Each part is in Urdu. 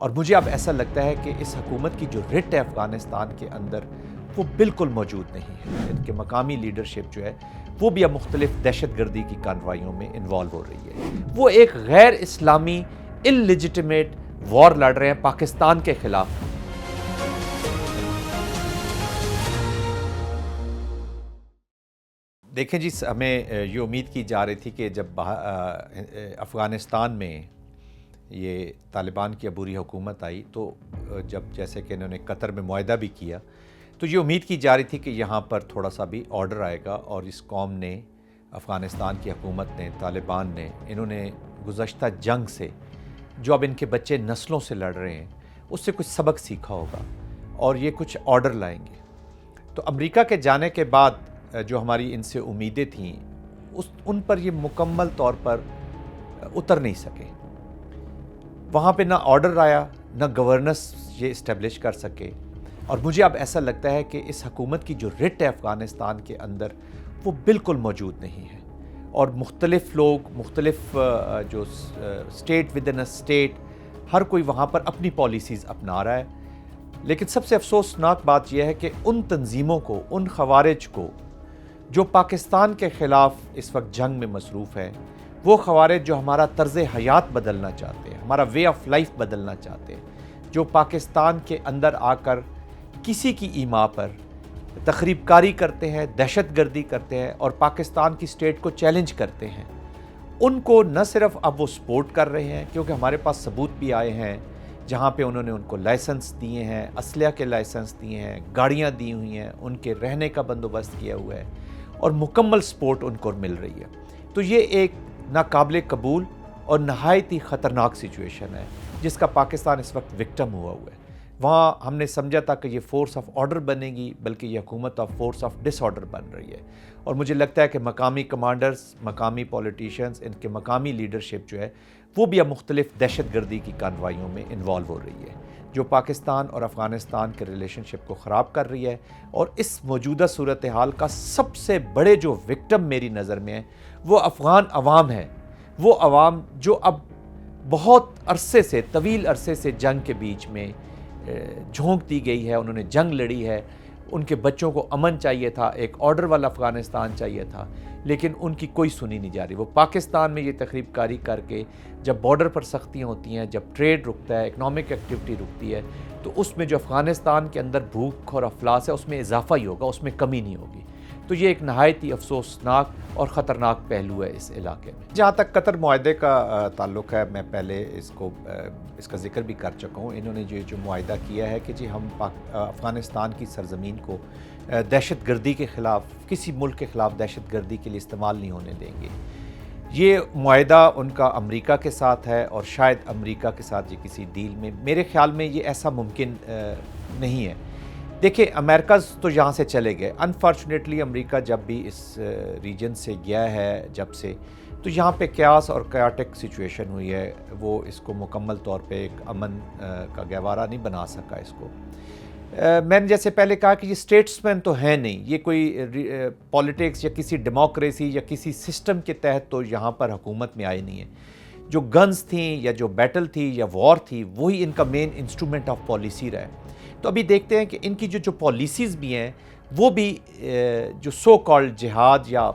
اور مجھے اب ایسا لگتا ہے کہ اس حکومت کی جو رٹ ہے افغانستان کے اندر وہ بالکل موجود نہیں ہے. ان کے مقامی لیڈرشپ جو ہے وہ بھی اب مختلف دہشت گردی کی کارروائیوں میں انوالو ہو رہی ہے. وہ ایک غیر اسلامی انلیجٹمیٹ وار لڑ رہے ہیں پاکستان کے خلاف. دیکھیں جی، ہمیں یہ امید کی جا رہی تھی کہ جب افغانستان میں یہ طالبان کی عبوری حکومت آئی تو جب جیسے کہ انہوں نے قطر میں معاہدہ بھی کیا تو یہ امید کی جا رہی تھی کہ یہاں پر تھوڑا سا بھی آرڈر آئے گا اور اس قوم نے، افغانستان کی حکومت نے، طالبان نے، انہوں نے گزشتہ جنگ سے جو اب ان کے بچے نسلوں سے لڑ رہے ہیں اس سے کچھ سبق سیکھا ہوگا اور یہ کچھ آرڈر لائیں گے. تو امریکہ کے جانے کے بعد جو ہماری ان سے امیدیں تھیں ان پر یہ مکمل طور پر اتر نہیں سکے. وہاں پہ نہ آرڈر آیا نہ گورننس یہ اسٹیبلش کر سکے. اور مجھے اب ایسا لگتا ہے کہ اس حکومت کی جو رٹ ہے افغانستان کے اندر وہ بالکل موجود نہیں ہے. اور مختلف لوگ، مختلف جو state within a state, ہر کوئی وہاں پر اپنی پالیسیز اپنا رہا ہے. لیکن سب سے افسوسناک بات یہ ہے کہ ان تنظیموں کو، ان خوارج کو جو پاکستان کے خلاف اس وقت جنگ میں مصروف ہے، وہ خوارج جو ہمارا طرز حیات بدلنا چاہتے ہیں، ہمارا وے آف لائف بدلنا چاہتے ہیں، جو پاکستان کے اندر آ کر کسی کی ایما پر تخریب کاری کرتے ہیں، دہشت گردی کرتے ہیں اور پاکستان کی اسٹیٹ کو چیلنج کرتے ہیں، ان کو نہ صرف اب وہ سپورٹ کر رہے ہیں، کیونکہ ہمارے پاس ثبوت بھی آئے ہیں جہاں پہ انہوں نے ان کو لائسنس دیے ہیں، اسلحہ کے لائسنس دیے ہیں، گاڑیاں دی ہوئی ہیں، ان کے رہنے کا بندوبست کیا ہوا ہے اور مکمل سپورٹ ان کو مل رہی ہے. تو یہ ایک ناقابل قبول اور نہایت ہی خطرناک سچویشن ہے جس کا پاکستان اس وقت وکٹم ہوا ہے. وہاں ہم نے سمجھا تھا کہ یہ فورس آف آرڈر بنے گی، بلکہ یہ حکومت of force of disorder بن رہی ہے. اور مجھے لگتا ہے کہ مقامی کمانڈرز، مقامی پولیٹیشینز، ان کے مقامی لیڈرشپ جو ہے وہ بھی اب مختلف دہشت گردی کی کارروائیوں میں انوالو ہو رہی ہے، جو پاکستان اور افغانستان کے ریلیشن شپ کو خراب کر رہی ہے. اور اس موجودہ صورتحال کا سب سے بڑے جو وکٹم میری نظر میں ہے وہ افغان عوام ہے. وہ عوام جو اب بہت عرصے سے، طویل عرصے سے جنگ کے بیچ میں جھونک دی گئی ہے، انہوں نے جنگ لڑی ہے، ان کے بچوں کو امن چاہیے تھا، ایک آرڈر والا افغانستان چاہیے تھا، لیکن ان کی کوئی سنی نہیں جا رہی. وہ پاکستان میں یہ تخریب کاری کر کے جب بارڈر پر سختیاں ہوتی ہیں، جب ٹریڈ رکتا ہے، اکنامک ایکٹیویٹی رکتی ہے، تو اس میں جو افغانستان کے اندر بھوک اور افلاس ہے اس میں اضافہ ہی ہوگا، اس میں کمی نہیں ہوگی. تو یہ ایک نہایت ہی افسوسناک اور خطرناک پہلو ہے اس علاقے میں. جہاں تک قطر معاہدے کا تعلق ہے، میں پہلے اس کا ذکر بھی کر چکا ہوں. انہوں نے جو معاہدہ کیا ہے کہ جی ہم افغانستان کی سرزمین کو دہشت گردی کے خلاف، کسی ملک کے خلاف دہشت گردی کے لیے استعمال نہیں ہونے دیں گے. یہ معاہدہ ان کا امریکہ کے ساتھ ہے اور شاید امریکہ کے ساتھ یہ کسی ڈیل میں، میرے خیال میں یہ ایسا ممکن نہیں ہے. دیکھیں، امریکہ تو یہاں سے چلے گئے. انفارچونیٹلی امریکہ جب بھی اس ریجن سے گیا ہے جب سے، تو یہاں پہ کیاس اور کیاٹک سچویشن ہوئی ہے. وہ اس کو مکمل طور پہ ایک امن کا گہوارہ نہیں بنا سکا اس کو. میں نے جیسے پہلے کہا کہ یہ اسٹیٹس مین تو ہیں نہیں، یہ کوئی پولیٹکس یا کسی ڈیموکریسی یا کسی سسٹم کے تحت تو یہاں پر حکومت میں آئی نہیں ہے. جو گنز تھیں یا جو بیٹل تھی یا وار تھی وہی ان کا مین انسٹرومنٹ آف پالیسی رہا ہے. تو ابھی دیکھتے ہیں کہ ان کی جو پالیسیز بھی ہیں وہ بھی جو سو کالڈ جہاد یا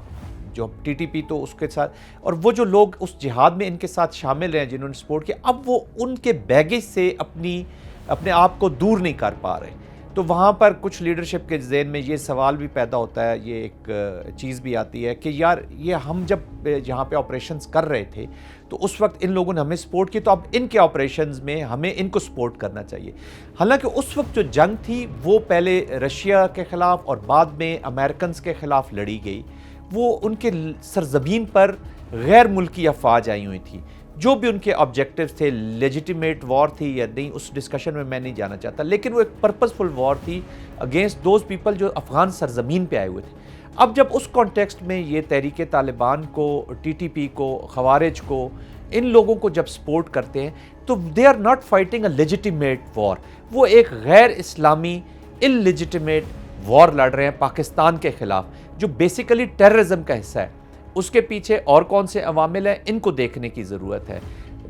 جو ٹی ٹی پی تو اس کے ساتھ، اور وہ جو لوگ اس جہاد میں ان کے ساتھ شامل ہیں جنہوں نے سپورٹ کیا، اب وہ ان کے بیگیج سے اپنے آپ کو دور نہیں کر پا رہے. تو وہاں پر کچھ لیڈرشپ کے ذہن میں یہ سوال بھی پیدا ہوتا ہے، یہ ایک چیز بھی آتی ہے کہ یار یہ ہم جب یہاں پہ آپریشنز کر رہے تھے تو اس وقت ان لوگوں نے ہمیں سپورٹ کی، تو اب ان کے آپریشنز میں ہمیں ان کو سپورٹ کرنا چاہیے. حالانکہ اس وقت جو جنگ تھی وہ پہلے رشیا کے خلاف اور بعد میں امریکنز کے خلاف لڑی گئی. وہ ان کے سرزمین پر غیر ملکی افواج آئی ہوئی تھی. جو بھی ان کے آبجیکٹیو تھے، لیجیٹیمیٹ وار تھی یا نہیں اس ڈسکشن میں نہیں جانا چاہتا، لیکن وہ ایک پرپسفل وار تھی اگینسٹ دوز پیپل جو افغان سرزمین پہ آئے ہوئے تھے. اب جب اس کانٹیکسٹ میں یہ تحریک طالبان کو، ٹی ٹی پی کو، خوارج کو، ان لوگوں کو جب سپورٹ کرتے ہیں تو they are not fighting a legitimate war. وہ ایک غیر اسلامی انلیجیٹیمیٹ وار لڑ رہے ہیں پاکستان کے خلاف، جو بیسیکلی ٹیررزم کا حصہ ہے. اس کے پیچھے اور کون سے عوامل ہیں ان کو دیکھنے کی ضرورت ہے.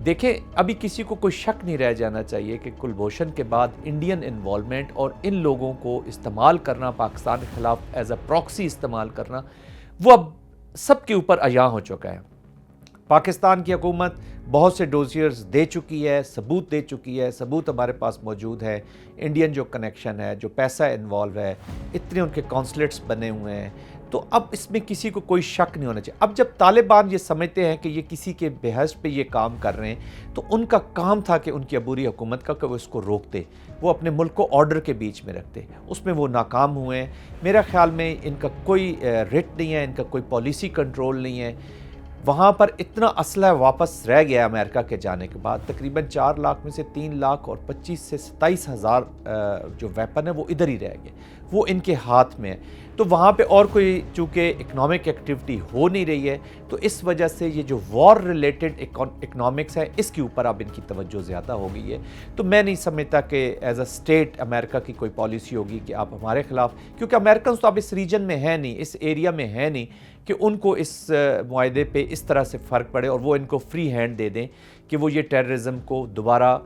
دیکھیں ابھی کسی کو کوئی شک نہیں رہ جانا چاہیے کہ کلبھوشن کے بعد انڈین انوالومنٹ اور ان لوگوں کو استعمال کرنا، پاکستان کے خلاف ایز اے پراکسی استعمال کرنا، وہ اب سب کے اوپر عیاں ہو چکا ہے۔ پاکستان کی حکومت بہت سے ڈوزیئرز دے چکی ہے، ثبوت دے چکی ہے، ثبوت ہمارے پاس موجود ہے، انڈین جو کنیکشن ہے، جو پیسہ انوالو ہے، اتنے ان کے کونسلیٹس بنے ہوئے ہیں، تو اب اس میں کسی کو کوئی شک نہیں ہونا چاہیے۔ اب جب طالبان یہ سمجھتے ہیں کہ یہ کسی کے بحث پہ یہ کام کر رہے ہیں، تو ان کا کام تھا کہ ان کی عبوری حکومت کا کہ وہ اس کو روکتے، وہ اپنے ملک کو آرڈر کے بیچ میں رکھتے، اس میں وہ ناکام ہوئے ہیں۔ میرا خیال میں ان کا کوئی رٹ نہیں ہے، ان کا کوئی پالیسی کنٹرول نہیں ہے۔ وہاں پر اتنا اسلحہ واپس رہ گیا امریکہ کے جانے کے بعد، تقریباً 4 لاکھ میں سے 3 لاکھ اور 25 سے 27 ہزار جو ویپن ہے وہ ادھر ہی رہ گئے، وہ ان کے ہاتھ میں ہے۔ تو وہاں پہ اور کوئی چونکہ اکنامک ایکٹیویٹی ہو نہیں رہی ہے، تو اس وجہ سے یہ جو وار ریلیٹڈ اکنامکس ہے اس کے اوپر اب ان کی توجہ زیادہ ہو گئی ہے۔ تو میں نہیں سمجھتا کہ ایز اے اسٹیٹ امریکہ کی کوئی پالیسی ہوگی کہ آپ ہمارے خلاف، کیونکہ امریکنز تو اب اس ریجن میں ہے نہیں، اس ایریا میں ہے نہیں کہ ان کو اس معاہدے پہ اس طرح سے فرق پڑے اور وہ ان کو فری ہینڈ دے دیں کہ وہ یہ ٹیررزم کو دوبارہ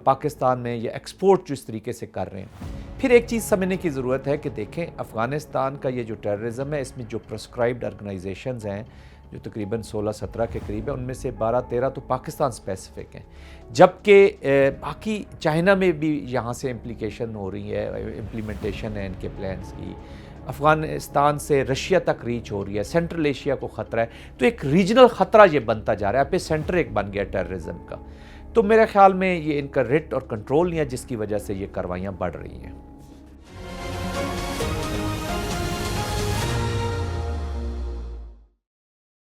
پاکستان میں یا ایکسپورٹ جو اس طریقے سے کر رہے ہیں۔ پھر ایک چیز سمجھنے کی ضرورت ہے کہ دیکھیں افغانستان کا یہ جو ٹیررزم ہے، اس میں جو پرسکرائبڈ آرگنائزیشنز ہیں جو تقریباً 16-17 کے قریب ہیں، ان میں سے 12-13 تو پاکستان اسپیسیفک ہیں، جبکہ باقی چائنا میں بھی یہاں سے امپلیکیشن ہو رہی ہے، امپلیمنٹیشن ہے ان کے پلانز کی، افغانستان سے رشیا تک ریچ ہو رہی ہے، سینٹرل ایشیا کو خطرہ ہے، تو ایک ریجنل خطرہ یہ بنتا جا رہا ہے، پہ سینٹر ایک بن گیا ٹیررزم کا۔ تو میرے خیال میں یہ ان کا رٹ اور کنٹرول نہیں ہے، جس کی وجہ سے یہ کاروائیاں بڑھ رہی ہیں۔